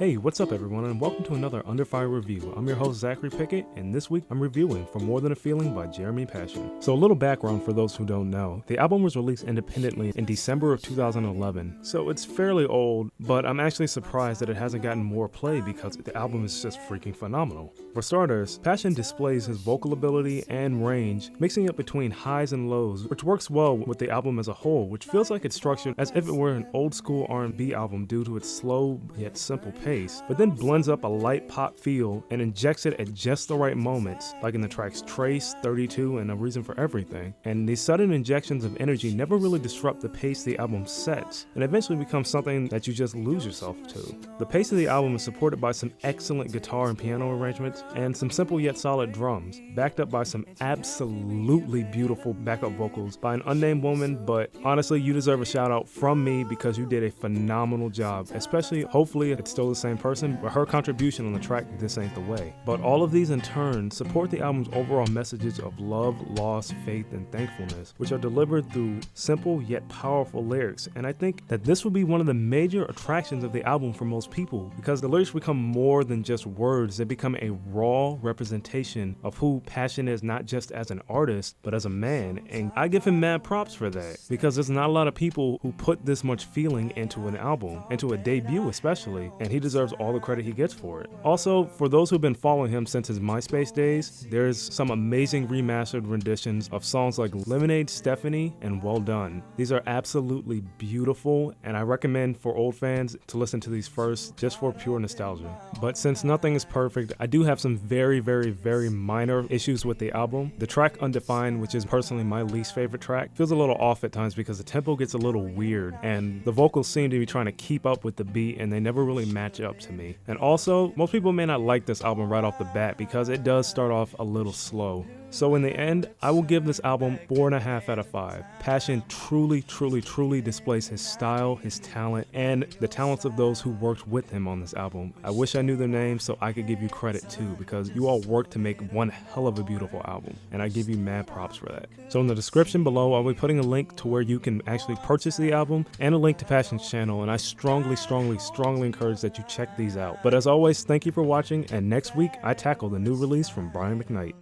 Hey, what's up everyone, and welcome to another Under Fire review. I'm your host Zachary Pickett, and this week I'm reviewing For More Than a Feeling by Jeremy Passion. So a little background for those who don't know. The album was released independently in December of 2011, so it's fairly old, but I'm actually surprised that it hasn't gotten more play because the album is just freaking phenomenal. For starters, Passion displays his vocal ability and range, mixing it between highs and lows, which works well with the album as a whole, which feels like it's structured as if it were an old school R&B album due to its slow yet simple pace, but then blends up a light pop feel and injects it at just the right moments, like in the tracks Trace, 32, and A Reason for Everything. And these sudden injections of energy never really disrupt the pace the album sets, and eventually becomes something that you just lose yourself to. The pace of the album is supported by some excellent guitar and piano arrangements, and some simple yet solid drums, backed up by some absolutely beautiful backup vocals by an unnamed woman, but honestly, you deserve a shout out from me because you did a phenomenal job, especially, hopefully it's still the same person, but her contribution on the track This Ain't the Way. But all of these in turn support the album's overall messages of love, loss, faith, and thankfulness, which are delivered through simple yet powerful lyrics. And I think that this will be one of the major attractions of the album for most people, because the lyrics become more than just words. They become a raw representation of who Passion is, not just as an artist, but as a man. And I give him mad props for that, because there's not a lot of people who put this much feeling into an album, into a debut especially, and he deserves all the credit he gets for it. Also, for those who've been following him since his MySpace days, there's some amazing remastered renditions of songs like Lemonade, Stephanie, and Well Done. These are absolutely beautiful, and I recommend for old fans to listen to these first just for pure nostalgia. But since nothing is perfect, I do have some very minor issues with the album. The track Undefined, which is personally my least favorite track, feels a little off at times because the tempo gets a little weird, and the vocals seem to be trying to keep up with the beat, and they never really match up to me. And also, most people may not like this album right off the bat because it does start off a little slow. So in the end, I will give this album 4.5 out of 5. Passion truly displays his style, his talent, and the talents of those who worked with him on this album. I wish I knew their names so I could give you credit too, because you all worked to make one hell of a beautiful album, and I give you mad props for that. So in the description below, I'll be putting a link to where you can actually purchase the album and a link to Passion's channel, and I strongly encourage that you check these out. But as always, thank you for watching, and next week I tackle the new release from Brian McKnight.